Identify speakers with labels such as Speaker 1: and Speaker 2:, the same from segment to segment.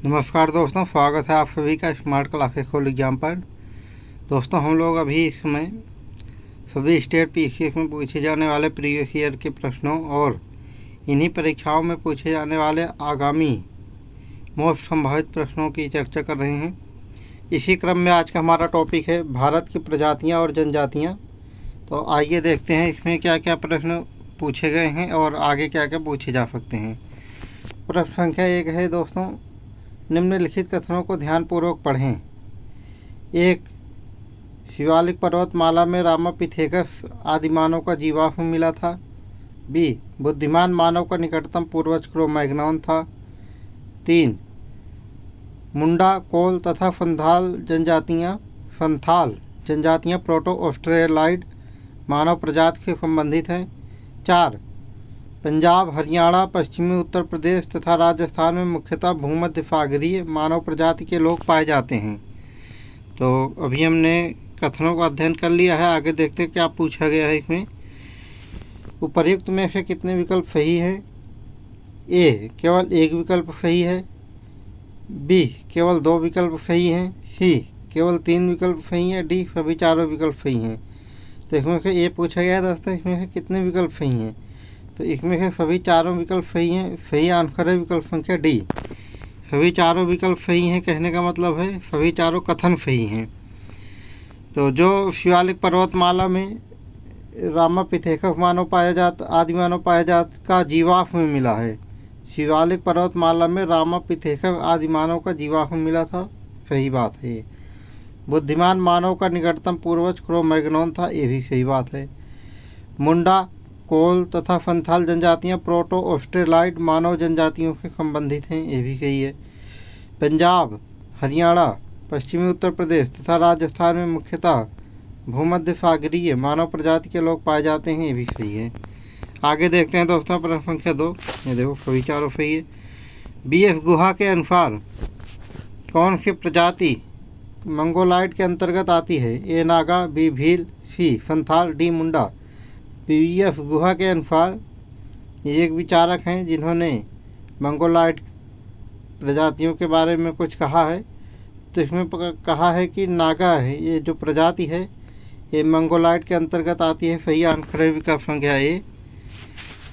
Speaker 1: नमस्कार दोस्तों, स्वागत है आप सभी का स्मार्ट क्लासेस खोल एग्जाम पर। दोस्तों, हम लोग अभी इस समय सभी स्टेट पीसीएस में पूछे जाने वाले प्रीवियस ईयर के प्रश्नों और इन्हीं परीक्षाओं में पूछे जाने वाले आगामी मोस्ट संभावित प्रश्नों की चर्चा कर रहे हैं। इसी क्रम में आज का हमारा टॉपिक है भारत की प्रजातियाँ और जनजातियाँ। तो आइए देखते हैं इसमें क्या क्या प्रश्न पूछे गए हैं और आगे क्या क्या पूछे जा सकते हैं। प्रश्न संख्या 1 है दोस्तों, निम्नलिखित कथनों को ध्यानपूर्वक पढ़ें। 1. शिवालिक पर्वतमाला में रामापिथेकस आदि मानव का जीवाश्म मिला था। बी. बुद्धिमान मानव का निकटतम पूर्वज क्रो-मैग्नॉन था। 3. मुंडा, कोल तथा संथाल जनजातियाँ प्रोटो ऑस्ट्रेलाइड मानव प्रजाति से संबंधित हैं। 4. पंजाब, हरियाणा, पश्चिमी उत्तर प्रदेश तथा राजस्थान में मुख्यतः भूमध्य सागरीय मानव प्रजाति के लोग पाए जाते हैं। तो अभी हमने कथनों का अध्ययन कर लिया है। आगे देखते हैं क्या पूछा गया है इसमें। उपर्युक्त में से कितने विकल्प सही है? ए. केवल एक विकल्प सही है। बी. केवल 2 विकल्प सही हैं। सी. केवल 3 विकल्प सही हैं। डी. सभी चारों विकल्प सही हैं। तो इसमें से ए पूछा गया दोस्तों, इसमें से कितने विकल्प सही हैं? तो इसमें से सभी चारों विकल्प सही हैं। सही आंसर है विकल्प संख्या डी। सभी चारों विकल्प सही हैं कहने का मतलब है सभी चारों कथन सही हैं। तो जो शिवालिक पर्वतमाला में रामापिथेकस आदि मानव पाया जात का जीवाश्म मिला है। शिवालिक पर्वतमाला में रामापिथेकस आदि मानव का जीवाश्म मिला था, सही बात है ये। बुद्धिमान मानव का निकटतम पूर्वज क्रो-मैग्नॉन था, ये भी सही बात है। मुंडा, कोल तथा संथाल जनजातियाँ प्रोटो ऑस्ट्रेलाइड मानव जनजातियों से संबंधित हैं, ये भी सही है। पंजाब, हरियाणा, पश्चिमी उत्तर प्रदेश तथा राजस्थान में मुख्यतः भूमध्य सागरीय मानव प्रजाति के लोग पाए जाते हैं, ये भी सही है। आगे देखते हैं दोस्तों प्रश्न संख्या 2। ये देखो सभी चारों सही है। BF गुहा के अनुसार कौन सी प्रजाति मंगोलाइड के अंतर्गत आती है? ए. नागा, बी. भील, सी. संथाल, डी. मुंडा। BF गुहा के अनुसार ये एक विचारक हैं जिन्होंने मंगोलाइड प्रजातियों के बारे में कुछ कहा है। तो इसमें कहा है कि नागा है, ये जो प्रजाति है ये मंगोलाइड के अंतर्गत आती है। सही आंसर है विकल्प संख्या ए,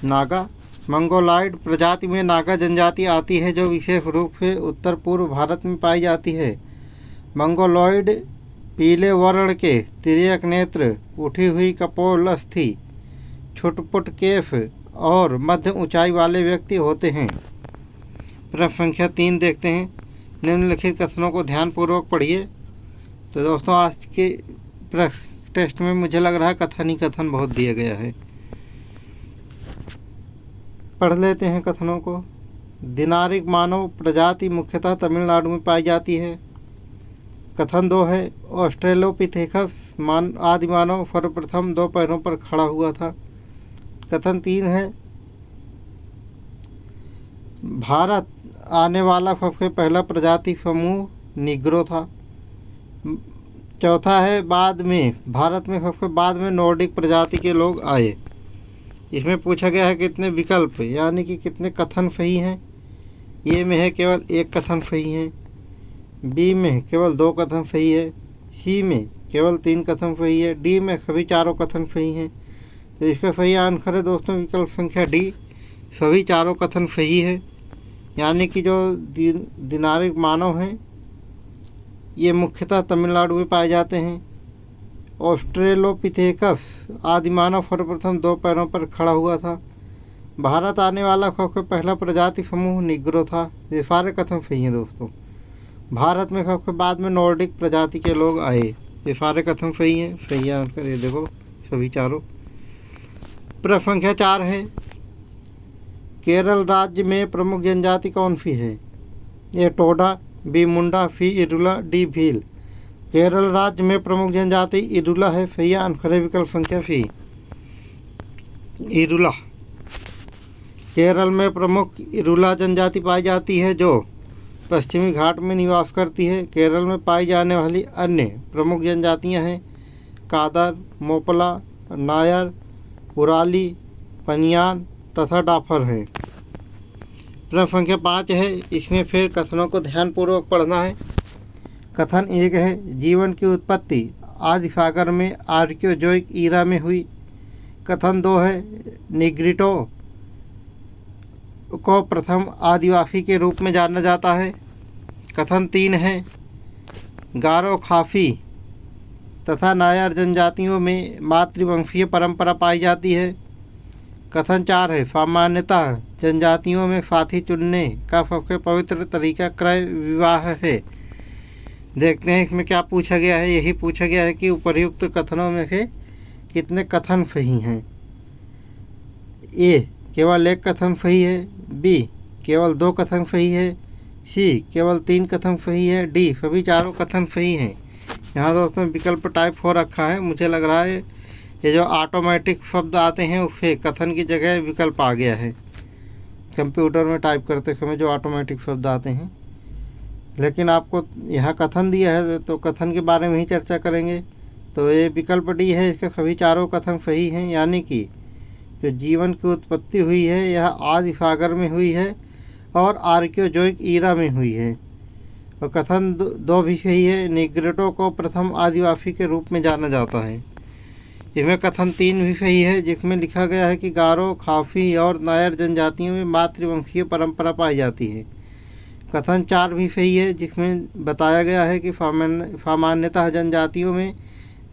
Speaker 1: नागा। मंगोलाइड प्रजाति में नागा जनजाति आती है जो विशेष रूप से उत्तर पूर्व भारत में पाई जाती है। मंगोलॉइड पीले वर्ण के, तिर्यक नेत्र, उठी हुई कपोल अस्थि, छुटपुट केफ और मध्य ऊंचाई वाले व्यक्ति होते हैं। प्रश्न संख्या 3 देखते हैं। निम्नलिखित कथनों को ध्यानपूर्वक पढ़िए। तो दोस्तों, आज के प्रश्न टेस्ट में मुझे लग रहा है कथन ही कथन बहुत दिया गया है। पढ़ लेते हैं कथनों को। दिनारिक मानव प्रजाति मुख्यतः तमिलनाडु में पाई जाती है। कथन 2 है, ऑस्ट्रेलोपिथेकस आदि मानव सर्वप्रथम 2 पैरों पर खड़ा हुआ था। कथन 3 है, भारत आने वाला सबसे पहला प्रजाति समूह निग्रो था। चौथा है, भारत में सबसे बाद में नॉर्डिक प्रजाति के लोग आए। इसमें पूछा गया है कितने विकल्प यानी कि कितने कथन सही हैं। ए में है केवल 1 कथन सही है, बी में केवल 2 कथन सही है, सी में केवल 3 कथन सही है, डी में सभी चारों कथन सही हैं। तो इसका सही आंसर है दोस्तों विकल्प संख्या डी, सभी चारों कथन सही है। यानी कि जो दिनारिक मानव हैं ये मुख्यतः तमिलनाडु में पाए जाते हैं। ऑस्ट्रेलोपिथेकस आदि मानव सर्वप्रथम 2 पैरों पर खड़ा हुआ था। भारत आने वाला सबसे पहला प्रजाति समूह निग्रो था। ये सारे कथन सही हैं दोस्तों। भारत में सबसे बाद में नॉर्डिक प्रजाति के लोग आए, ये सारे कथन सही हैं। सही आंसर ये देखो सभी चारों। प्रश्न संख्या 4 है, केरल राज्य में प्रमुख जनजाति कौन सी है? ए. टोडा, बी. मुंडा, सी. इरुला, डी. भील। केरल राज्य में प्रमुख जनजाति इरुला है। सही आंसर है विकल्प संख्या सी, इरुला। केरल में प्रमुख इरुला जनजाति पाई जाती है जो पश्चिमी घाट में निवास करती है। केरल में पाई जाने वाली अन्य प्रमुख जनजातियां हैं कादर, मोपला, नायर, उराली, पनियान तथा डाफर हैं। प्रश्न संख्या 5 है, इसमें फिर कथनों को ध्यानपूर्वक पढ़ना है। कथन 1 है, जीवन की उत्पत्ति आदि सागर में आर्कियोजोइक ईरा में हुई। कथन 2 है, निग्रिटो को प्रथम आदिवासी के रूप में जाना जाता है। कथन 3 है, गारो खासी तथा नायर जनजातियों में मातृवंशीय परंपरा पाई जाती है। कथन 4 है, सामान्यतः जनजातियों में साथी चुनने का सबसे पवित्र तरीका क्रय विवाह है। देखते हैं इसमें क्या पूछा गया है। यही पूछा गया है कि उपर्युक्त कथनों में से कितने कथन सही हैं। ए, केवल एक कथन सही है। बी, केवल 2 कथन सही है। सी, केवल 3 कथन सही है। डी, सभी चारों कथन सही हैं। यहाँ दोस्तों विकल्प टाइप हो रखा है। मुझे लग रहा है ये जो ऑटोमेटिक शब्द आते हैं उससे कथन की जगह विकल्प आ गया है। कंप्यूटर में टाइप करते समय जो ऑटोमेटिक शब्द आते हैं, लेकिन आपको यहाँ कथन दिया है तो कथन के बारे में ही चर्चा करेंगे। तो ये विकल्प डी है, इसके सभी चारों कथन सही हैं। यानी कि जो जीवन की उत्पत्ति हुई है यह आदि सागर में हुई है और आर्कियोजोइक ईरा में हुई है। और कथन 2 भी सही है, निग्रिटो को प्रथम आदिवासी के रूप में जाना जाता है। इसमें कथन 3 भी सही है, जिसमें लिखा गया है कि गारो, खासी और नायर जनजातियों में मातृवंशीय परंपरा पाई जाती है। कथन 4 भी सही है, जिसमें बताया गया है कि सामान्यतः जनजातियों में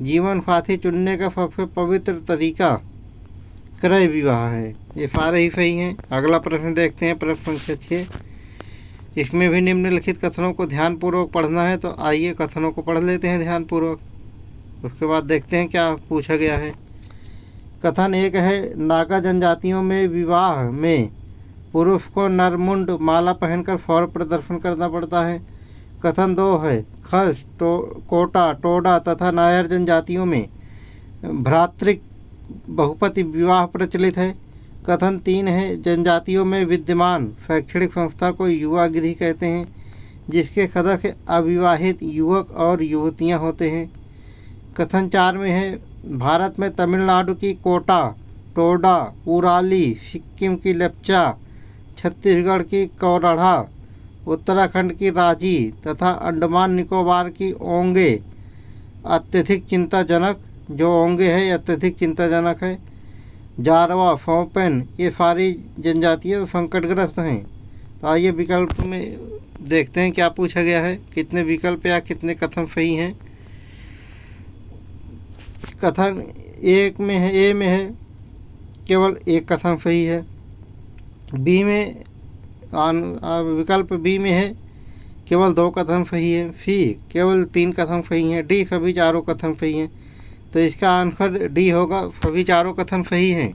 Speaker 1: जीवन साथी चुनने का सबसे पवित्र तरीका क्रय विवाह है। ये सारे ही सही हैं। अगला प्रश्न देखते हैं, प्रश्न संख्या 6। इसमें भी निम्नलिखित कथनों को ध्यानपूर्वक पढ़ना है। तो आइए कथनों को पढ़ लेते हैं ध्यानपूर्वक, उसके बाद देखते हैं क्या पूछा गया है। कथन 1 है, नागा जनजातियों में विवाह में पुरुष को नरमुंड माला पहनकर फौर प्रदर्शन करना पड़ता है। कथन 2 है, खस, कोटा, टोडा तथा नायर जनजातियों में भ्रातृक बहुपति विवाह प्रचलित है। कथन 3 है, जनजातियों में विद्यमान शैक्षणिक संस्था को युवा गृह कहते हैं, जिसके सदस्य अविवाहित युवक और युवतियां होते हैं। कथन 4 में है, भारत में तमिलनाडु की कोटा, टोडा, उराली, सिक्किम की लेप्चा, छत्तीसगढ़ की कौरढ़ा, उत्तराखंड की राजी तथा अंडमान निकोबार की ओंगे अत्यधिक चिंताजनक, जो ओंगे है अत्यधिक चिंताजनक है। जारवा, फोपेन, ये सारी जनजातियाँ संकटग्रस्त हैं। तो आइए विकल्प में देखते हैं क्या पूछा गया है, कितने विकल्प या कितने कथन सही हैं। कथन 1 में है, ए में है केवल 1 कथन सही है। बी में विकल्प बी में है केवल 2 कथन सही है। सी, केवल 3 कथन सही हैं। डी, सभी चारों कथन सही हैं। तो इसका आंसर डी होगा, सभी चारों कथन सही हैं।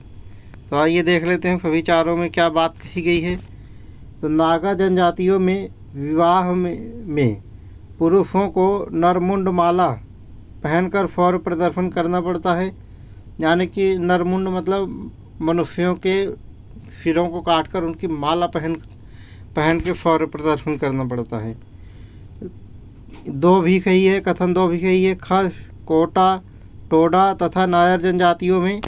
Speaker 1: तो आइए देख लेते हैं सभी चारों में क्या बात कही गई है। तो नागा जनजातियों में विवाह में पुरुषों को नरमुंड माला पहनकर फौर प्रदर्शन करना पड़ता है। यानी कि नरमुंड मतलब मनुष्यों के सिरों को काटकर उनकी माला पहन के फौर प्रदर्शन करना पड़ता है। 2 भी सही है, कथन 2 भी सही है। खस, कोटा, टोडा तथा नायर जनजातियों में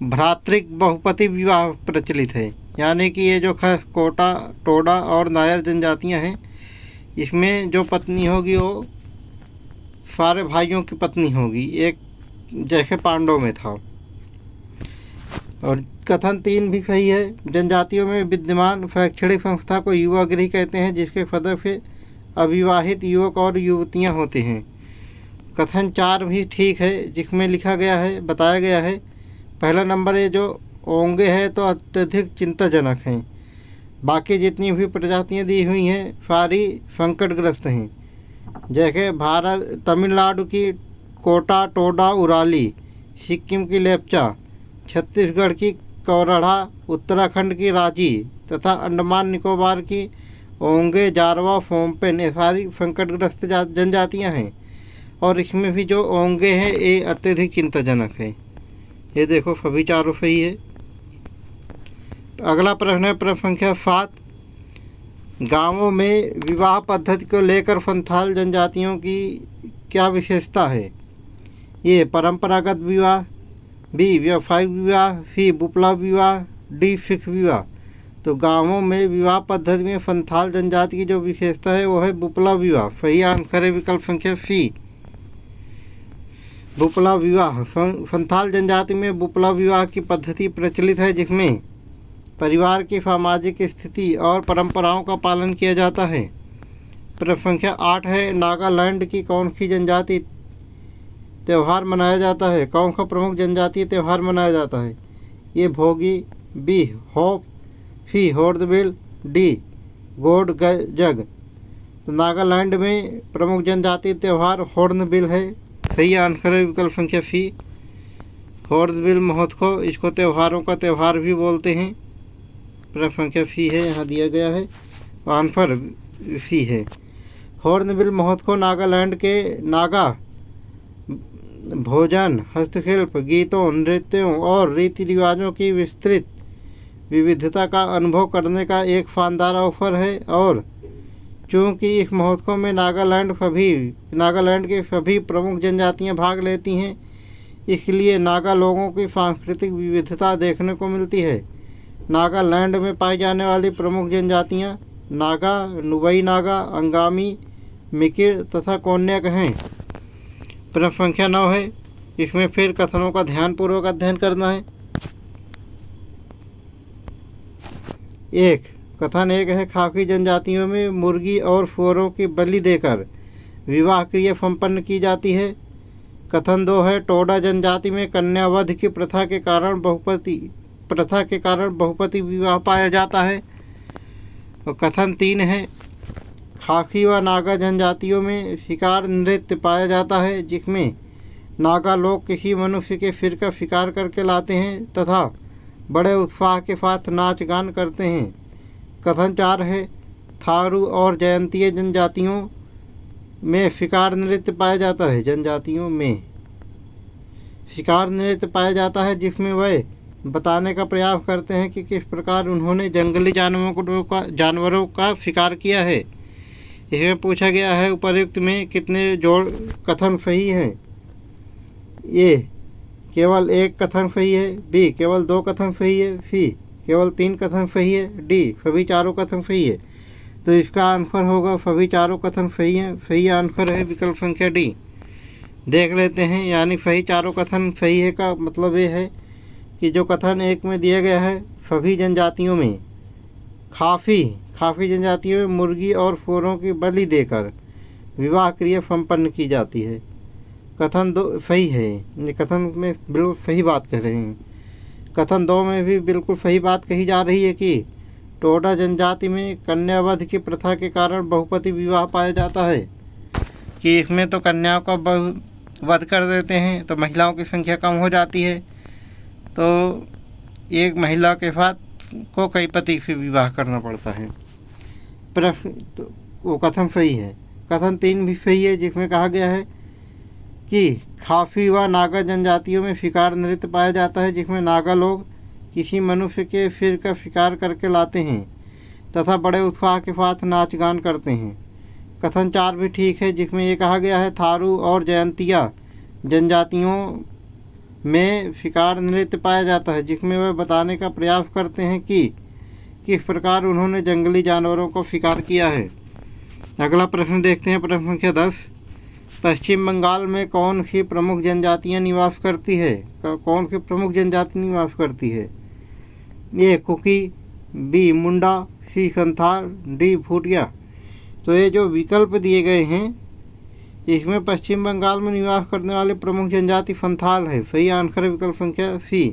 Speaker 1: भ्रातृक बहुपति विवाह प्रचलित है। यानी कि ये जो खस, कोटा, टोडा और नायर जनजातियां हैं, इसमें जो पत्नी होगी वो सारे भाइयों की पत्नी होगी, एक जैसे पांडव में था। और कथन 3 भी सही है, जनजातियों में विद्यमान शैक्षणिक संस्था को युवा गृह कहते हैं, जिसके सदस्य अविवाहित युवक और युवतियां होते हैं। कथन 4 भी ठीक है, जिसमें लिखा गया है, बताया गया है, पहला नंबर ये जो ओंगे है तो अत्यधिक चिंताजनक हैं। बाकी जितनी भी प्रजातियां दी हुई हैं सारी संकटग्रस्त हैं। जैसे भारत तमिलनाडु की कोटा, टोडा, उराली, सिक्किम की लेप्चा, छत्तीसगढ़ की कौरढ़ा, उत्तराखंड की राजी तथा अंडमान निकोबार की ओंगे, जारवा, फोम्पेन, ये सारी संकटग्रस्त जनजातियां हैं। और इसमें भी जो ओंगे हैं ये अत्यधिक चिंताजनक है। ये देखो सभी चारों सही है। अगला प्रश्न है, प्रश्न संख्या 7। गांवों में विवाह पद्धति को लेकर संथाल जनजातियों की क्या विशेषता है? ये परंपरागत विवाह, बी व्यवसायिक विवाह, सी विप्लव विवाह, डी सिख विवाह। तो गांवों में विवाह पद्धति में संथाल जनजाति की जो विशेषता है वो है बुपला विवाह। सही आंसर है विकल्प संख्या सी, बुपला विवाह। संथाल जनजाति में बुपला विवाह की पद्धति प्रचलित है, जिसमें परिवार की सामाजिक स्थिति और परंपराओं का पालन किया जाता है। प्रश्न संख्या 8 है, नागालैंड की कौन सी जनजाति त्यौहार मनाया जाता है? कौन सा प्रमुख जनजातीय त्यौहार मनाया जाता है? ए भोगी, बी होप, सी हॉर्नबिल, डी गोड जग। तो नागालैंड में प्रमुख जनजातीय त्यौहार हॉर्नबिल है। सही आंसर है विकल्प संख्या सी, हॉर्नबिल महोत्सव। इसको त्योहारों का त्यौहार भी बोलते हैं। प्रश्न संख्या सी है, यहाँ दिया गया है, आंसर सी है। हॉर्नबिल महोत्सव नागालैंड के नागा भोजन, हस्तशिल्प, गीतों, नृत्यों और रीति रिवाजों की विस्तृत विविधता का अनुभव करने का एक शानदार अवसर है। और चूँकि इस महोत्सव में नागालैंड के सभी प्रमुख जनजातियां भाग लेती हैं, इसलिए नागा लोगों की सांस्कृतिक विविधता देखने को मिलती है। नागालैंड में पाई जाने वाली प्रमुख जनजातियां नागा, नुबई नागा, अंगामी, मिकिर तथा कोन्याक हैं। प्रश्न संख्या 9 है, इसमें फिर कथनों का ध्यानपूर्वक अध्ययन करना है। कथन 1 है, खाकी जनजातियों में मुर्गी और सुअरों की बलि देकर विवाह क्रिया संपन्न की जाती है। कथन 2 है, टोडा जनजाति में कन्यावध की प्रथा के कारण बहुपति विवाह पाया जाता है। और कथन 3 है, खाकी व नागा जनजातियों में शिकार नृत्य पाया जाता है, जिसमें नागा लोग किसी मनुष्य के सिर का शिकार करके लाते हैं तथा बड़े उत्साह के साथ नाच गान करते हैं। कथन 4 है, थारू और जयंतीय जनजातियों में शिकार नृत्य पाया जाता है। जनजातियों में शिकार नृत्य पाया जाता है, जिसमें वह बताने का प्रयास करते हैं कि किस प्रकार उन्होंने जंगली जानवरों का शिकार किया है। इसमें पूछा गया है उपर्युक्त में कितने जोड़ कथन सही हैं? ए केवल 1 कथन सही है, बी केवल 2 कथन सही है, सी केवल 3 कथन सही है, डी सभी चारों कथन सही है। तो इसका आंसर होगा सभी चारों कथन सही हैं। सही आंसर है विकल्प संख्या डी। देख लेते हैं, यानी सही चारों कथन सही है का मतलब ये है कि जो कथन 1 में दिया गया है, सभी जनजातियों में खाफी जनजातियों में मुर्गी और सुअरों की बलि देकर विवाह क्रिया संपन्न की जाती है। कथन 2 सही है, ये कथन में बिल्कुल सही बात कह रहे हैं। कथन 2 में भी बिल्कुल सही बात कही जा रही है कि टोडा जनजाति में कन्यावध की प्रथा के कारण बहुपति विवाह पाया जाता है, कि इसमें तो कन्याओं का वध कर देते हैं तो महिलाओं की संख्या कम हो जाती है, तो एक महिला के साथ को कई पति से विवाह करना पड़ता है। प्रश्न तो वो कथन सही है। कथन 3 भी सही है, जिसमें कहा गया है कि खाफी व नागा जनजातियों में शिकार नृत्य पाया जाता है, जिसमें नागा लोग किसी मनुष्य के सिर का शिकार करके लाते हैं तथा बड़े उत्साह के साथ नाच गान करते हैं। कथन 4 भी ठीक है, जिसमें ये कहा गया है थारू और जयंतिया जनजातियों में शिकार नृत्य पाया जाता है, जिसमें वह बताने का प्रयास करते हैं कि किस प्रकार उन्होंने जंगली जानवरों को शिकार किया है। अगला प्रश्न देखते हैं, प्रश्न संख्या 10। पश्चिम बंगाल में कौन सी प्रमुख जनजातियां निवास करती है? कौन सी प्रमुख जनजाति निवास करती है? ए कुकी, बी मुंडा, सी संथाल, डी भूटिया। तो ये जो विकल्प दिए गए हैं, इसमें पश्चिम बंगाल में निवास करने वाले प्रमुख जनजाति संथाल है। सही आंसर है विकल्प संख्या सी।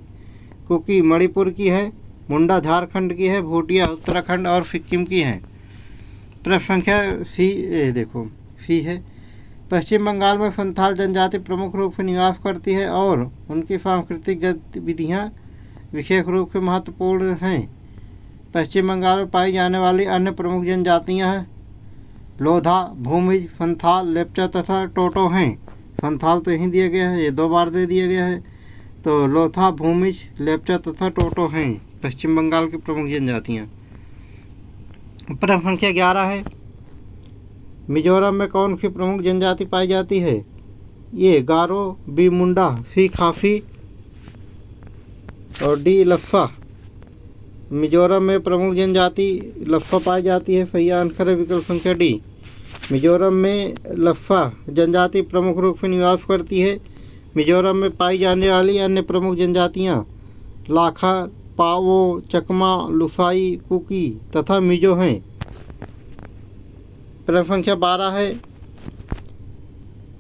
Speaker 1: कुकी मणिपुर की है, मुंडा झारखंड की है, भूटिया उत्तराखंड और सिक्किम की है। प्रश्न संख्या सी है। पश्चिम बंगाल में संथाल जनजाति प्रमुख रूप से निवास करती है और उनकी सांस्कृतिक गतिविधियाँ विशेष रूप से महत्वपूर्ण हैं। पश्चिम बंगाल में पाई जाने वाली अन्य प्रमुख जनजातियाँ हैं लोधा, भूमिज, संथाल, लेप्चा तथा टोटो हैं। संथाल तो यहीं दिया गया है, ये 2 बार दे दिया गया है। तो लोथा, भूमिज, लेप्चा तथा टोटो हैं पश्चिम बंगाल की प्रमुख जनजातियाँ। प्रश्न संख्या 11 है, मिजोरम में कौन सी प्रमुख जनजाति पाई जाती है? ये गारो, बी मुंडा, सी खाफी और डी लफ्फा। मिजोरम में प्रमुख जनजाति लफ्फा पाई जाती है। सही आंसर है विकल्प संख्या डी। मिजोरम में लफ्फा जनजाति प्रमुख रूप से निवास करती है। मिजोरम में पाई जाने वाली अन्य प्रमुख जनजातियाँ लाखा, पावो, चकमा, लुसाई, कुकी तथा मिजो हैं। प्रश्न संख्या 12 है,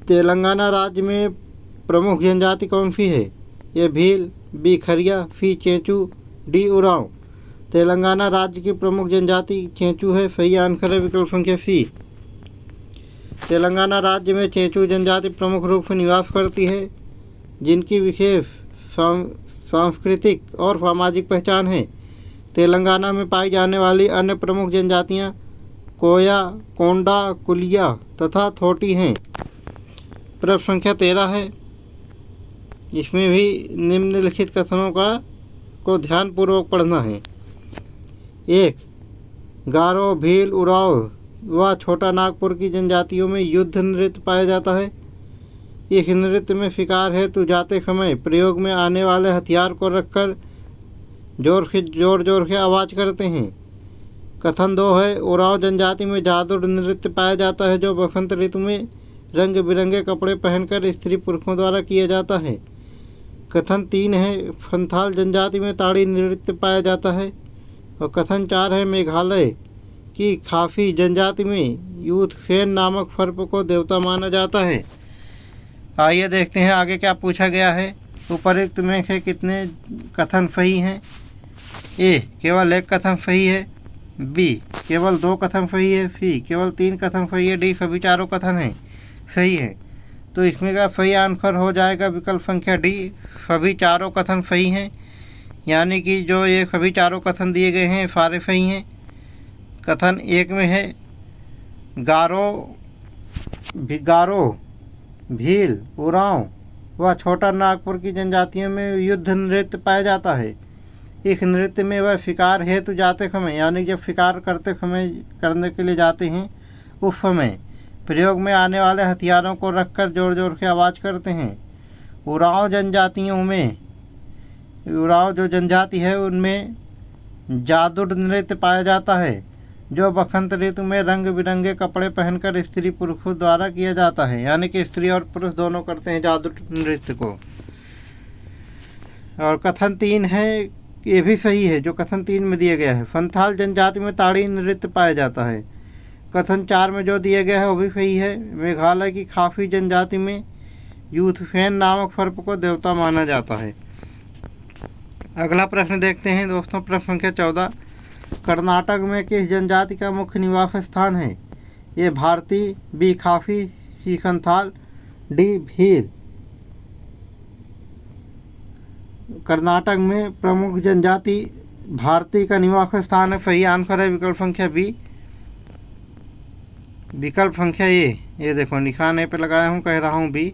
Speaker 1: तेलंगाना राज्य में प्रमुख जनजाति कौन सी है? ए भील, बी खरिया, सी चेंचू, डी उरांव। तेलंगाना राज्य की प्रमुख जनजाति चेंचू है। सही आंसर है विकल्प संख्या सी। तेलंगाना राज्य में चेंचू जनजाति प्रमुख रूप से निवास करती है, जिनकी विशेष सांस्कृतिक और सामाजिक पहचान है। तेलंगाना में पाई जाने वाली अन्य प्रमुख जनजातियाँ कोया, कोंडा, कुलिया तथा थोटी हैं। प्रश्न संख्या 13 है, इसमें भी निम्नलिखित कथनों को ध्यानपूर्वक पढ़ना है। 1. गारो, भील, उरांव व छोटा नागपुर की जनजातियों में युद्ध नृत्य पाया जाता है। इस नृत्य में शिकार हेतु जाते समय प्रयोग में आने वाले हथियार को रखकर जोर से आवाज़ करते हैं। कथन 2 है, उरांव जनजाति में जादू नृत्य पाया जाता है, जो बसंत ऋतु में रंग बिरंगे कपड़े पहनकर स्त्री पुरुषों द्वारा किया जाता है। कथन 3 है, संथाल जनजाति में ताड़ी नृत्य पाया जाता है। और कथन 4 है, मेघालय की खाफी जनजाति में यूथफेन नामक सर्प को देवता माना जाता है। आइए देखते हैं आगे क्या पूछा गया है। उपरोक्त में से कितने कथन सही हैं? ए केवल एक कथन सही है, बी केवल 2 कथन सही है, सी केवल 3 कथन सही है, डी सभी चारों कथन हैं सही है। तो इसमें का सही आंसर हो जाएगा विकल्प संख्या डी, सभी चारों कथन सही हैं। यानी कि जो ये सभी चारों कथन दिए गए हैं सारे सही हैं। कथन 1 में है, गारो, भील, उरांव व छोटा नागपुर की जनजातियों में युद्ध नृत्य पाया जाता है। इस नृत्य में वह शिकार हेतु जाते समय, यानी जब शिकार करने के लिए जाते हैं उस समय प्रयोग में आने वाले हथियारों को रखकर जोर से आवाज़ करते हैं। उरांव जो जनजाति है उनमें जादू नृत्य पाया जाता है, जो बसंत ऋतु में रंग बिरंगे कपड़े पहनकर स्त्री पुरुषों द्वारा किया जाता है। यानी कि स्त्री और पुरुष दोनों करते हैं जादू नृत्य को। और कथन 3 है, ये भी सही है जो कथन 3 में दिया गया है, संथाल जनजाति में ताड़ी नृत्य पाया जाता है। कथन 4 में जो दिया गया है वो भी सही है, मेघालय की खाफी जनजाति में यूथफेन नामक सर्प को देवता माना जाता है। अगला प्रश्न देखते हैं दोस्तों, प्रश्न संख्या 14, कर्नाटक में किस जनजाति का मुख्य निवास स्थान है? ए भारती, बी खाफी, सी संथाल, डी भील। कर्नाटक में प्रमुख जनजाति भारती का निवास स्थान है। सही आंसर है विकल्प संख्या बी, विकल्प संख्या ए। ये देखो निशान ए पे लगाया हूँ, कह रहा हूँ बी।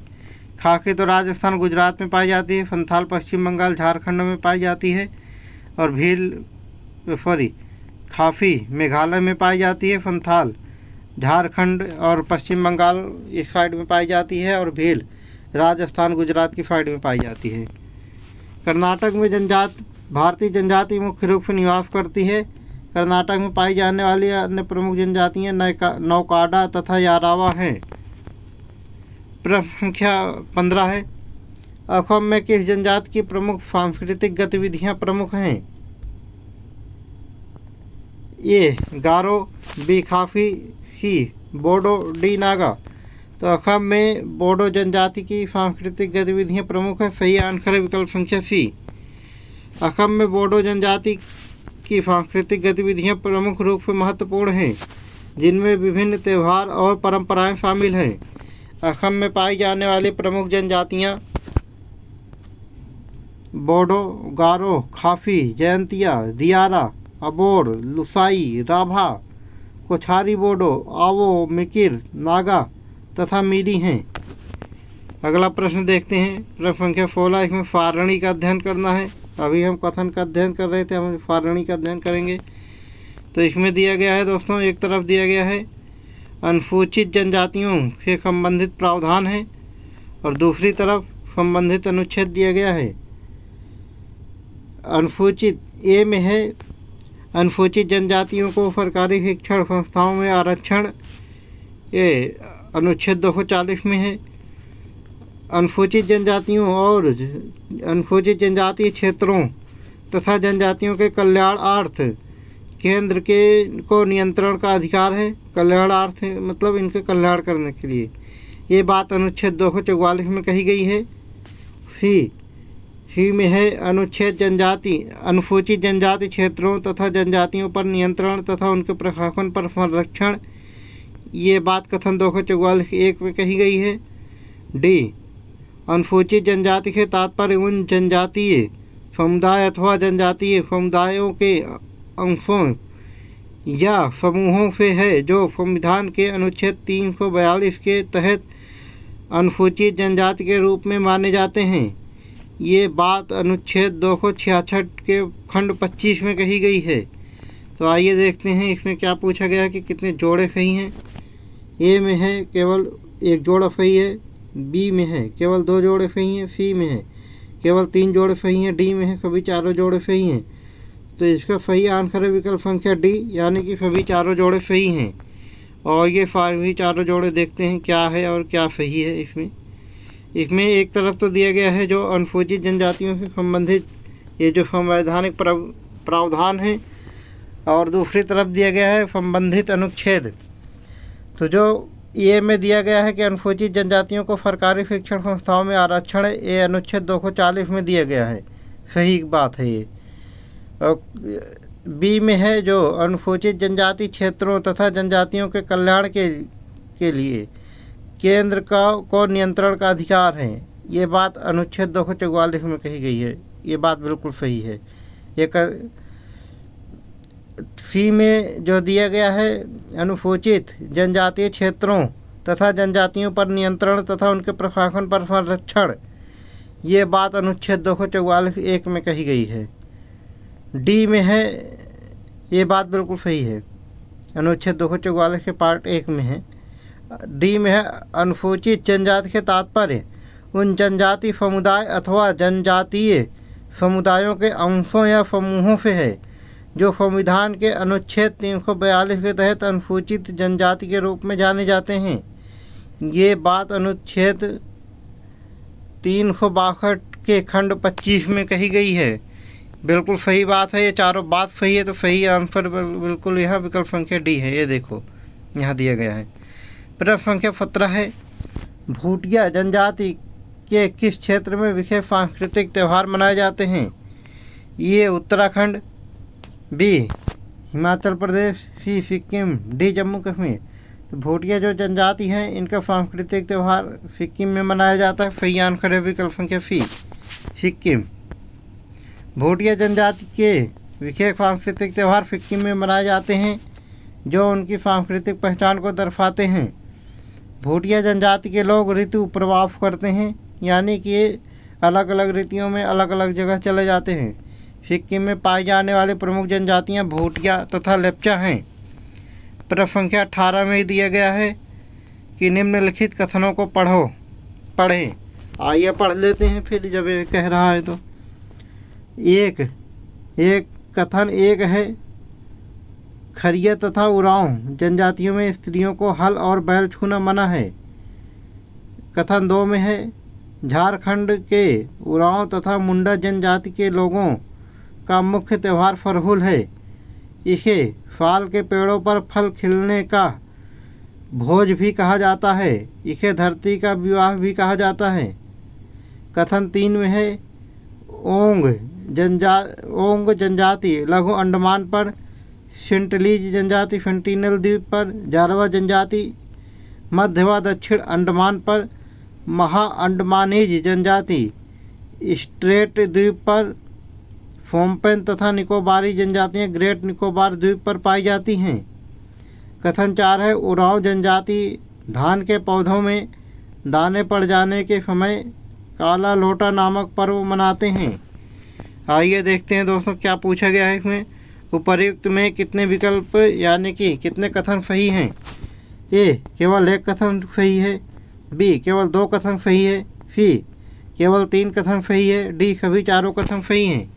Speaker 1: खाकी तो राजस्थान गुजरात में पाई जाती है, संथाल पश्चिम बंगाल झारखंड में पाई जाती है, और खाफी मेघालय में पाई जाती है, संथाल झारखंड और पश्चिम बंगाल इस साइड में पाई जाती है, और भील राजस्थान गुजरात की साइड में पाई जाती है। कर्नाटक में भारतीय जनजाति मुख्य रूप से निवास करती है। कर्नाटक में पाई जाने वाली अन्य प्रमुख जनजातियाँ नौकाडा तथा यारावा हैं। प्रश्न संख्या 15 है, असम में किस जनजाति की प्रमुख सांस्कृतिक गतिविधियाँ प्रमुख हैं? ए गारो, बी खाफी, सी बोडो, डी नागा। तो असम में बोडो जनजाति की सांस्कृतिक गतिविधियाँ प्रमुख है। सही आंसर है विकल्प संख्या सी। असम में बोडो जनजाति की सांस्कृतिक गतिविधियाँ प्रमुख रूप से महत्वपूर्ण हैं, जिनमें विभिन्न त्यौहार और परंपराएं शामिल हैं। असम में पाई जाने वाली प्रमुख जनजातियाँ बोडो, गारो, खाफी, जयंतिया, दियारा, अबोर, लुसाई, राभा, कोछारी बोडो, आवो, मिकिर, नागा तथा मीरी हैं। अगला प्रश्न देखते हैं, प्रश्न संख्या 16। इसमें फारणी का अध्ययन करना है। अभी हम कथन का अध्ययन कर रहे थे, हम फारणी का अध्ययन करेंगे। तो इसमें दिया गया है दोस्तों, एक तरफ दिया गया है अनुसूचित जनजातियों से संबंधित प्रावधान है, और दूसरी तरफ संबंधित अनुच्छेद दिया गया है। अनुसूचित ए में है अनुसूचित जनजातियों को सरकारी शिक्षण संस्थाओं में आरक्षण, ये अनुच्छेद 240 में है। अनुसूचित जनजातियों और अनुसूचित जनजातीय क्षेत्रों तथा जनजातियों के कल्याणार्थ केंद्र को नियंत्रण का अधिकार है। कल्याणार्थ मतलब इनके कल्याण करने के लिए, ये बात अनुच्छेद 244 में कही गई है। सी में है अनुसूचित जनजाति क्षेत्रों तथा जनजातियों पर नियंत्रण तथा उनके प्रशासन पर संरक्षण, ये बात कथन 244(1) में कही गई है। डी, अनुसूचित जनजाति के तात्पर्य उन जनजातीय समुदाय अथवा जनजातीय समुदायों के अंशों या समूहों से है जो संविधान के अनुच्छेद 342 के तहत अनुसूचित जनजाति के रूप में माने जाते हैं। ये बात अनुच्छेद 266 के खंड 25 में कही गई है। तो आइए देखते हैं इसमें क्या पूछा गया है कि कितने जोड़े सही हैं। ए में है केवल 1 जोड़ा सही है, बी में है केवल 2 जोड़े सही हैं, सी में है केवल 3 जोड़े सही हैं, डी में है सभी चारों जोड़े सही हैं। तो इसका सही आंसर है विकल्प संख्या डी, यानी कि सभी चारों जोड़े सही हैं। और ये सभी चारों जोड़े देखते हैं क्या है और क्या सही है। इसमें एक तरफ तो दिया गया है जो अनुसूचित जनजातियों से संबंधित ये जो संवैधानिक प्रावधान है, और दूसरी तरफ दिया गया है संबंधित अनुच्छेद। तो जो ये में दिया गया है कि अनुसूचित जनजातियों को सरकारी शिक्षण संस्थाओं में आरक्षण, ये अनुच्छेद 240 में दिया गया है, सही बात है ये। और बी में है जो अनुसूचित जनजाति क्षेत्रों तथा जनजातियों के कल्याण के लिए केंद्र को नियंत्रण का अधिकार है, ये बात अनुच्छेद 244 में कही गई है, ये बात बिल्कुल सही है। सी में जो दिया गया है अनुसूचित जनजातीय क्षेत्रों तथा जनजातियों पर नियंत्रण तथा उनके प्रशासन पर संरक्षण, ये बात अनुच्छेद 244(1) में कही गई है। डी में है ये बात बिल्कुल सही है, अनुच्छेद 244 के पार्ट 1 में है। डी में है अनुसूचित जनजाति के तात्पर्य उन जनजाति समुदाय अथवा जनजातीय समुदायों के अंशों या समूहों से है जो संविधान के अनुच्छेद 342 के तहत अनुसूचित जनजाति के रूप में जाने जाते हैं। ये बात अनुच्छेद 362 के खंड 25 में कही गई है, बिल्कुल सही बात है। ये चारों बात सही है, तो सही आंसर बिल्कुल यहाँ विकल्प संख्या डी है। ये देखो यहाँ दिया गया है। प्रश्न संख्या 17 है, भूटिया जनजाति के किस क्षेत्र में विशेष सांस्कृतिक त्यौहार मनाए जाते हैं? ये उत्तराखंड, बी हिमाचल प्रदेश, सी सिक्किम, डी जम्मू कश्मीर। तो भूटिया जो जनजाति हैं इनका सांस्कृतिक त्यौहार सिक्किम में मनाया जाता है, सही आंसर है विकल्प संख्या सी, सिक्किम। भूटिया जनजाति के विशेष सांस्कृतिक त्यौहार सिक्किम में मनाए जाते हैं जो उनकी सांस्कृतिक पहचान को दर्शाते हैं। भूटिया जनजाति के लोग ऋतु प्रवास करते हैं, यानी कि अलग अलग ऋतुओं में अलग अलग जगह चले जाते हैं। सिक्किम में पाई जाने वाली प्रमुख जनजातियां भूटिया तथा लेप्चा हैं। प्रश्न संख्या 18 में दिया गया है कि निम्नलिखित कथनों को पढ़ें। आइए पढ़ लेते हैं फिर, जब ये कह रहा है तो। एक कथन 1 है, खरिया तथा उरांव जनजातियों में स्त्रियों को हल और बैल छूना मना है। कथन 2 में है, झारखंड के उरांव तथा मुंडा जनजाति के लोगों का मुख्य त्यौहार फरहुल है। इसे साल के पेड़ों पर फल खिलने का भोज भी कहा जाता है। इसे धरती का विवाह भी कहा जाता है। कथन 3 में है, ओंग जनजाति लघु अंडमान पर, सेंटिलीज जनजाति सेंटिनल द्वीप पर, जारवा जनजाति मध्य व दक्षिण अंडमान पर, महा अंडमानीज जनजाति स्ट्रेट द्वीप पर, फोम्पेन तथा निकोबारी जनजातियां ग्रेट निकोबार द्वीप पर पाई जाती हैं। कथन 4 है, उरांव जनजाति धान के पौधों में दाने पड़ जाने के समय काला लोटा नामक पर्व मनाते हैं। आइए देखते हैं दोस्तों क्या पूछा गया है इसमें। उपर्युक्त में कितने विकल्प यानी कि कितने कथन सही हैं? ए केवल 1 कथन सही है, बी केवल 2 कथन सही है, सी केवल 3 कथन सही है, डी सभी चारों कथन सही हैं।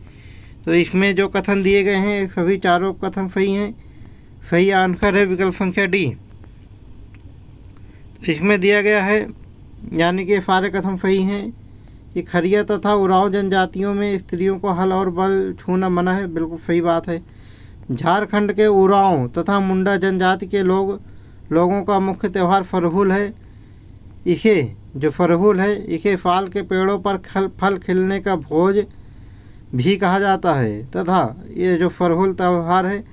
Speaker 1: तो इसमें जो कथन दिए गए हैं सभी चारों कथन सही हैं। सही आंसर है विकल्प संख्या डी। इसमें दिया गया है यानी कि सारे कथन सही हैं कि खरिया तथा उरांव जनजातियों में स्त्रियों को हल और बल छूना मना है, बिल्कुल सही बात है। झारखंड के उरांव तथा मुंडा जनजाति के लोगों का मुख्य त्यौहार फरहुल है। इसे जो फरहुल है इसे साल के पेड़ों पर फल खिलने का भोज भी कहा जाता है तथा ये जो फरहुल त्यौहार है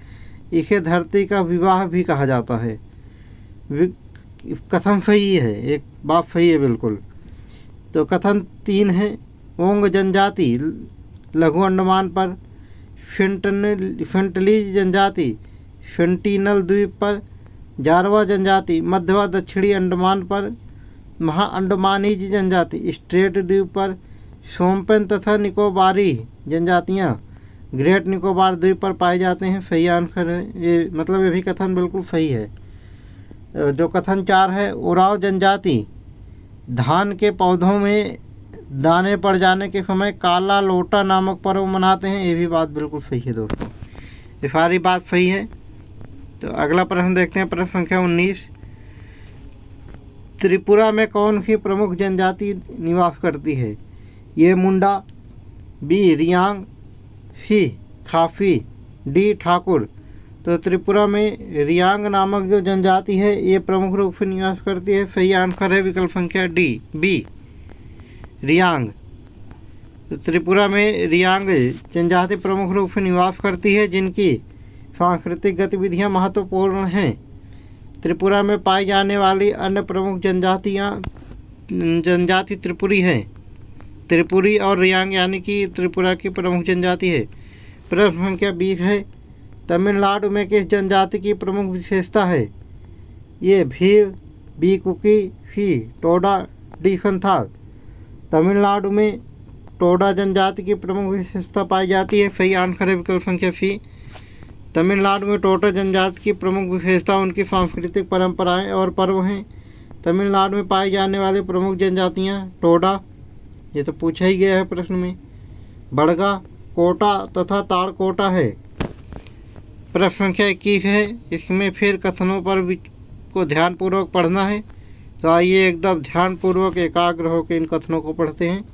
Speaker 1: इसे धरती का विवाह भी कहा जाता है। कथन सही है, एक बात सही है बिल्कुल। तो कथन 3 है ओंग जनजाति लघु अंडमान पर, फिंटली जनजाति सेंटिनल द्वीप पर, जारवा जनजाति मध्य व दक्षिणी अंडमान पर, महा अंडमानीज जनजाति स्ट्रेट द्वीप पर, सोमपेन तथा निकोबारी जनजातियाँ ग्रेट निकोबार द्वीप पर पाए जाते हैं। सही आंसर है ये, मतलब ये भी कथन बिल्कुल सही है। जो कथन 4 है उरांव जनजाति धान के पौधों में दाने पड़ जाने के समय काला लोटा नामक पर्व मनाते हैं, ये भी बात बिल्कुल सही है दोस्तों, ये सारी बात सही है। तो अगला प्रश्न देखते हैं, प्रश्न संख्या 19। त्रिपुरा में कौन सी प्रमुख जनजाति निवास करती है? ये मुंडा, बी रियांग, सी खाफी, डी ठाकुर। तो त्रिपुरा में रियांग नामक जो जनजाति है ये प्रमुख रूप से निवास करती है। सही आंसर है विकल्प संख्या डी बी रियांग। तो त्रिपुरा में रियांग जनजाति प्रमुख रूप से निवास करती है जिनकी सांस्कृतिक गतिविधियां महत्वपूर्ण हैं। त्रिपुरा में पाई जाने वाली अन्य प्रमुख जनजाति त्रिपुरी है। त्रिपुरी और रियांग यानी कि त्रिपुरा की प्रमुख जनजाति है। प्रश्न संख्या 20 है तमिलनाडु में किस जनजाति की प्रमुख विशेषता है? ये भील, बी कुकी, सी टोडा, डी संथाल। तमिलनाडु में टोडा जनजाति की प्रमुख विशेषता पाई जाती है। सही आंसर है विकल्प संख्या सी। तमिलनाडु में टोडा जनजाति की प्रमुख विशेषता उनकी सांस्कृतिक परंपराएं और पर्व हैं। तमिलनाडु में पाई जाने वाली प्रमुख जनजातियां टोडा, ये तो पूछा ही गया है प्रश्न में, बड़गा, कोटा तथा ताड़कोटा है। प्रश्न संख्या 21 है, इसमें फिर कथनों पर को ध्यानपूर्वक पढ़ना है। तो आइए एकदम ध्यानपूर्वक एकाग्र होकर इन कथनों को पढ़ते हैं।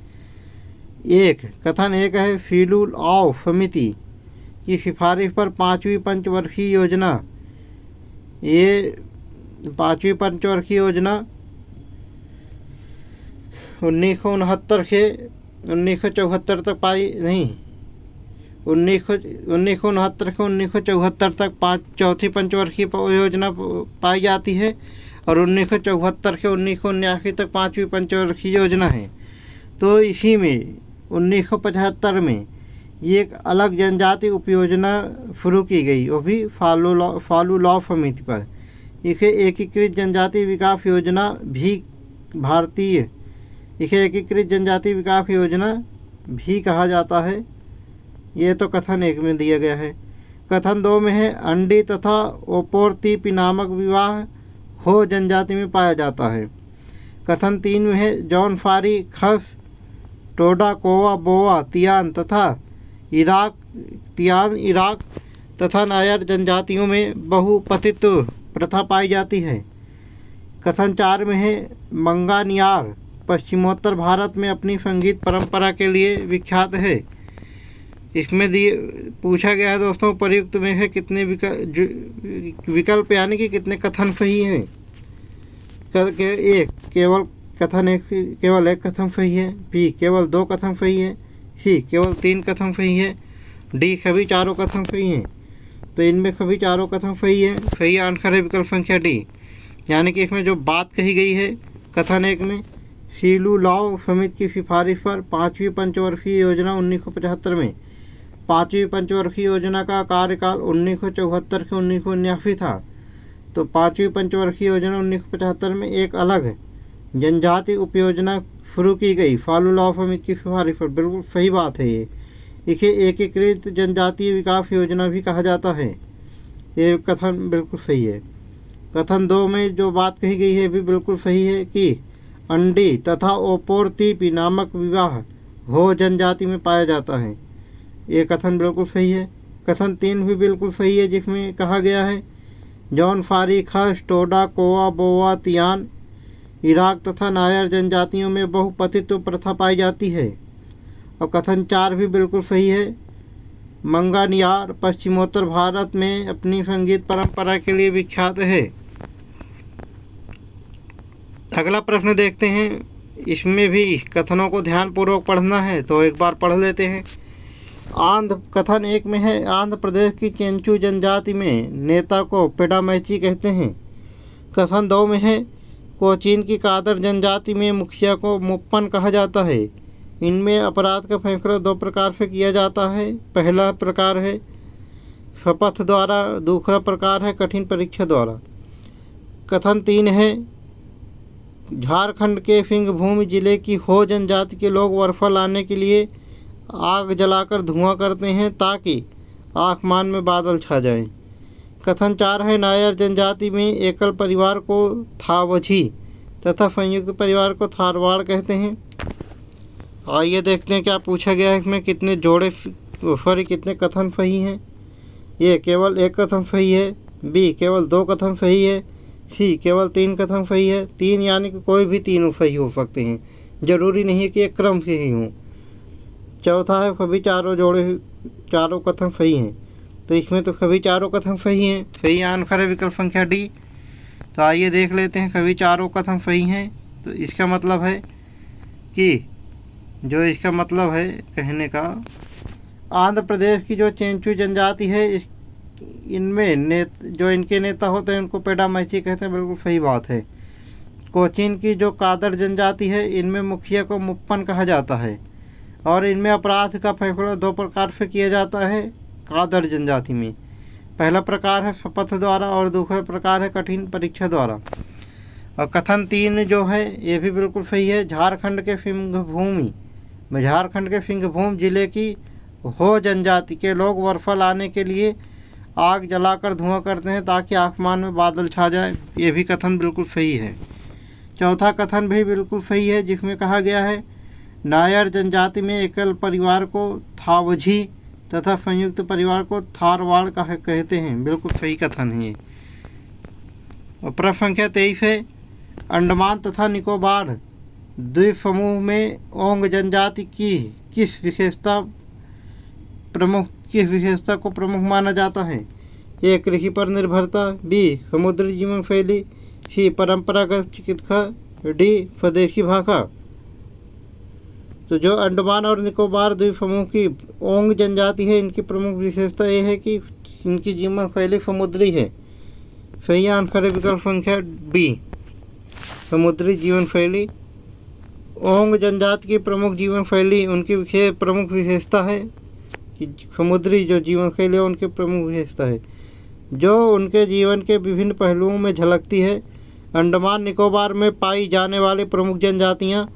Speaker 1: कथन 1 है फीलूल ऑफ समिति की सिफारिश पर 5वीं पंचवर्षीय योजना। ये 5वीं पंचवर्षीय योजना 1969 से 1974 तक 1969 से 1974 तक चौथी पंचवर्षीय योजना पाई जाती है और 1974 से 1979 तक 5वीं पंचवर्षीय योजना है। तो इसी में 1975 में ये एक अलग जनजाति उपयोजना शुरू की गई, वो भी फालू लॉ समिति पर। इसे एकीकृत जनजाति विकास योजना भी इसे एकीकृत जनजाति विकास योजना भी कहा जाता है। ये तो कथन 1 में दिया गया है। कथन 2 में है अंडी तथा ओपोरतीपी नामक विवाह हो जनजाति में पाया जाता है। कथन 3 में है जौनफारी, खस, टोडा, कोवा, बोवा, तियान इराक तथा नायर जनजातियों में बहुपतित्व प्रथा पाई जाती है। कथन 4 में है मंगानियार पश्चिमोत्तर भारत में अपनी संगीत परंपरा के लिए विख्यात है। इसमें पूछा गया है दोस्तों प्रयुक्त में है कितने विकल्प यानी कि कितने कथन सही हैं। केवल एक कथन सही है, बी केवल 2 कथन सही है, सी केवल 3 कथन सही है, डी सभी चारों कथन सही हैं। तो इनमें सभी चारों कथन सही है। सही आंसर है विकल्प संख्या डी, यानी कि इसमें जो बात कही गई है कथन 1 में सीलू लॉ समिति की सिफारिश पर 5वीं पंचवर्षीय योजना 1975 में 5वीं पंचवर्षीय योजना का कार्यकाल 1974 से 1979 था। तो 5वीं पंचवर्षीय योजना 1975 में एक अलग जनजाति उपयोजना शुरू की गई फालू लॉ समिति की सिफारिश पर। बिल्कुल सही बात है ये। इसे एकीकृत जनजातीय विकास योजना भी कहा जाता है। ये कथन बिल्कुल सही है। कथन 2 में जो बात कही गई है भी बिल्कुल सही है कि अंडी तथा ओपोरतीपी नामक विवाह हो जनजाति में पाया जाता है। ये कथन बिल्कुल सही है। कथन 3 भी बिल्कुल सही है, जिसमें कहा गया है जौन फारी खस टोडा कोवा बोवा तियान इराक तथा नायर जनजातियों में बहुपतित्व प्रथा पाई जाती है। और कथन 4 भी बिल्कुल सही है। मंगानियार पश्चिमोत्तर भारत में अपनी संगीत परंपरा के लिए विख्यात है। अगला प्रश्न देखते हैं, इसमें भी कथनों को ध्यानपूर्वक पढ़ना है, तो एक बार पढ़ लेते हैं। कथन 1 में है आंध्र प्रदेश की चेंचू जनजाति में नेता को पेडामैची कहते हैं। कथन 2 में है कोचीन की कादर जनजाति में मुखिया को मुप्पन कहा जाता है। इनमें अपराध का फैसला 2 प्रकार से किया जाता है। पहला प्रकार है शपथ द्वारा, दूसरा प्रकार है कठिन परीक्षा द्वारा। कथन 3 है झारखंड के सिंहभूम जिले की हो जनजाति के लोग वर्षा लाने के लिए आग जलाकर धुआं करते हैं ताकि आसमान में बादल छा जाएं। कथन 4 है नायर जनजाति में एकल परिवार को थावझी तथा संयुक्त परिवार को थारवाड़ कहते हैं। आइए देखते हैं क्या पूछा गया है। इसमें कितने कितने कथन सही हैं। ए केवल 1 कथन सही है, बी केवल 2 कथन सही है, सी केवल 3 कथन सही है। 3 यानी कि कोई भी 3 सही हो सकते हैं, जरूरी नहीं है कि एक क्रम से ही हों। चौथा है सभी चारों कथन सही हैं, तो इसमें तो सभी चारों कथन सही हैं। सही आंसर है विकल्प संख्या डी। तो आइए देख लेते हैं, सभी चारों कथन सही हैं। तो इसका मतलब है कि इसका मतलब है कहने का, आंध्र प्रदेश की जो चेंचू जनजाति है इनमें जो इनके नेता होते हैं उनको पेडामैची कहते हैं। बिल्कुल सही बात है। कोचीन की जो कादर जनजाति है इनमें मुखिया को मुप्पन कहा जाता है और इनमें अपराध का फैसला 2 प्रकार से किया जाता है कादर जनजाति में। पहला प्रकार है शपथ द्वारा और दूसरा प्रकार है कठिन परीक्षा द्वारा। और कथन 3 जो है ये भी बिल्कुल सही है। झारखंड के सिंहभूम जिले की हो जनजाति के लोग वर्षा लाने के लिए आग जलाकर धुआं करते हैं ताकि आसमान में बादल छा जाए। ये भी कथन बिल्कुल सही है। चौथा कथन भी बिल्कुल सही है, जिसमें कहा गया है नायर जनजाति में एकल परिवार को थावझी तथा संयुक्त परिवार को थारवाड़ कहते हैं। बिल्कुल सही कथन है ये। और प्रश्न संख्या 23 है अंडमान तथा निकोबार द्वीप समूह में ओंग जनजाति की किस विशेषता को प्रमुख माना जाता है। ए कृषि पर निर्भरता, बी समुद्री जीवन शैली, सी परंपरागत चिकित्सा, डी स्वदेशी भाषा। तो जो अंडमान और निकोबार द्वीप समूह की ओंग जनजाति है इनकी प्रमुख विशेषता ये है कि इनकी जीवन शैली समुद्री है। सही आंसर है विकल्प संख्या बी समुद्री जीवन शैली। ओंग जनजाति की प्रमुख जीवन शैली उनकी प्रमुख विशेषता है कि समुद्री जो जीवन शैली है उनकी प्रमुख विशेषता है जो उनके जीवन के विभिन्न पहलुओं में झलकती है। अंडमान निकोबार में पाई जाने वाली प्रमुख जनजातियाँ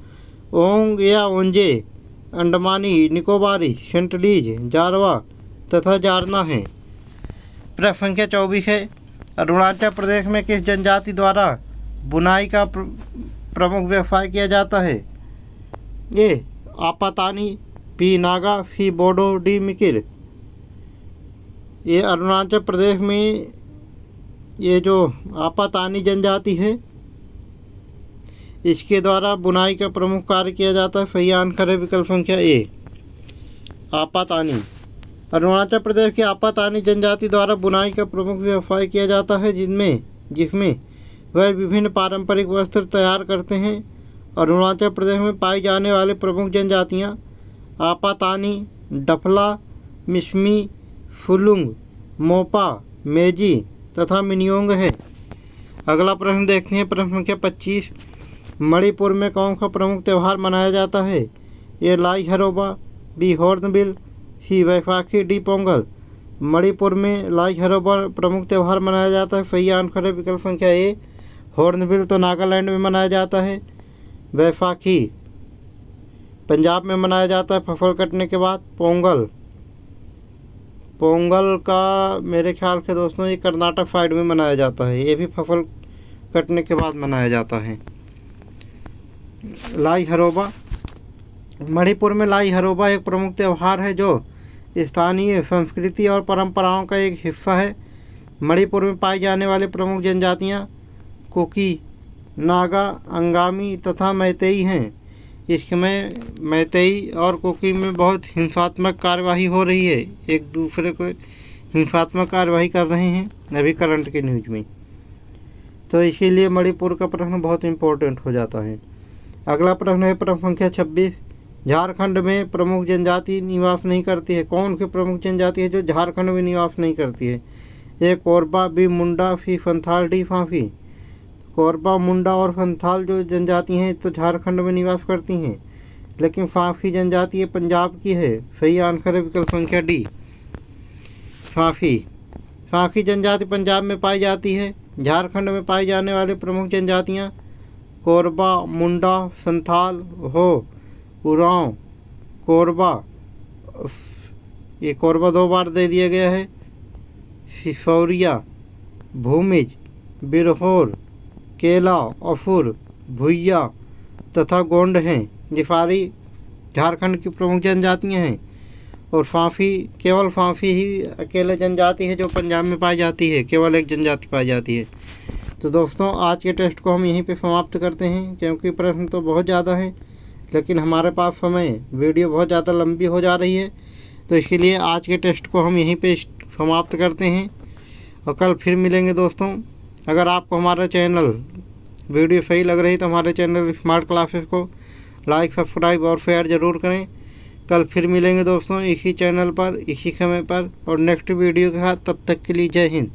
Speaker 1: ओंग या ओंजे, अंडमानी, निकोबारी, सेंटलीज, जारवा तथा जारना हैं। प्रश्न संख्या 24 है अरुणाचल प्रदेश में किस जनजाति द्वारा बुनाई का प्रमुख व्यवसाय किया जाता है। ए आपातानी, बी नागा, सी बोडो, डी मिकिर। ये अरुणाचल प्रदेश में ये जो आपातानी जनजाति है इसके द्वारा बुनाई का प्रमुख कार्य किया जाता है। सही आंसर है विकल्प संख्या ए आपातानी। अरुणाचल प्रदेश की आपातानी जनजाति द्वारा बुनाई का प्रमुख व्यवसाय किया जाता है जिसमें वह विभिन्न पारंपरिक वस्त्र तैयार करते हैं। अरुणाचल प्रदेश में पाई जाने वाली प्रमुख जनजातियाँ आपातानी, डफला, मिसमी, फुलुंग, मोपा, मेजी तथा मिनियोंग है। अगला प्रश्न देखते हैं। प्रश्न संख्या 25 मणिपुर में कौन सा प्रमुख त्यौहार मनाया जाता है। ये लाई हरोबा, बी हॉर्नबिल, सी बैसाखी, डी पोंगल। मणिपुर में लाई हरोबा प्रमुख त्यौहार मनाया जाता है। सही आंसर है विकल्प संख्या ए हॉर्नबिल तो नागालैंड में मनाया जाता है। बैसाखी पंजाब में मनाया जाता है फसल कटने के बाद। पोंगल का मेरे ख्याल से दोस्तों ये कर्नाटक साइड में मनाया जाता है। ये भी फसल कटने के बाद मनाया जाता है। लाई हरोबा मणिपुर में लाई हरोबा एक प्रमुख त्यौहार है जो स्थानीय संस्कृति और परंपराओं का एक हिस्सा है। मणिपुर में पाई जाने वाले प्रमुख जनजातियाँ कुकी, नागा, अंगामी तथा मैतेई हैं। इसमें मैतेई और कुकी में बहुत हिंसात्मक कार्यवाही हो रही है, एक दूसरे को हिंसात्मक कार्यवाही कर रहे हैं अभी करंट के न्यूज में, तो इसीलिए मणिपुर का प्रश्न बहुत इम्पोर्टेंट हो जाता है। अगला प्रश्न है प्रश्न संख्या 26। झारखंड में प्रमुख जनजाति निवास नहीं करती है। कौन सी प्रमुख जनजाति है जो झारखंड में निवास नहीं करती है? ए कोरबा, बी मुंडा, सी संथाल, डी फाफी। कोरबा, मुंडा और संथाल जो जनजाति हैं तो झारखंड में निवास करती हैं, लेकिन फाफी जनजाति ये पंजाब की है। सही आंसर है विकल्प संख्या डी, फाफी। फाफी जनजाति पंजाब में पाई जाती है। झारखंड में पाई जाने वाले प्रमुख जनजातियाँ कोरबा, मुंडा, संथाल, हो, उरांव, कोरबा, ये कोरबा 2 बार दे दिया गया है, सिसौरिया, भूमिज, बिरहोर, केला, अफुर, भुइया तथा गोंड हैं। ये सारी झारखंड की प्रमुख जनजातियाँ हैं और फाफी, केवल फाफी ही अकेले जनजाति है जो पंजाब में पाई जाती है, केवल एक जनजाति पाई जाती है। तो दोस्तों आज के टेस्ट को हम यहीं पे समाप्त करते हैं, क्योंकि प्रश्न तो बहुत ज़्यादा है लेकिन हमारे पास समय, वीडियो बहुत ज़्यादा लंबी हो जा रही है, तो इसके लिए आज के टेस्ट को हम यहीं पे समाप्त करते हैं और कल फिर मिलेंगे दोस्तों। अगर आपको हमारा चैनल वीडियो सही लग रही तो हमारे चैनल स्मार्ट क्लासेस को लाइक, सब्सक्राइब और शेयर ज़रूर करें। कल फिर मिलेंगे दोस्तों इसी चैनल पर, इसी समय पर और नेक्स्ट वीडियो के साथ। तब तक के लिए जय हिंद।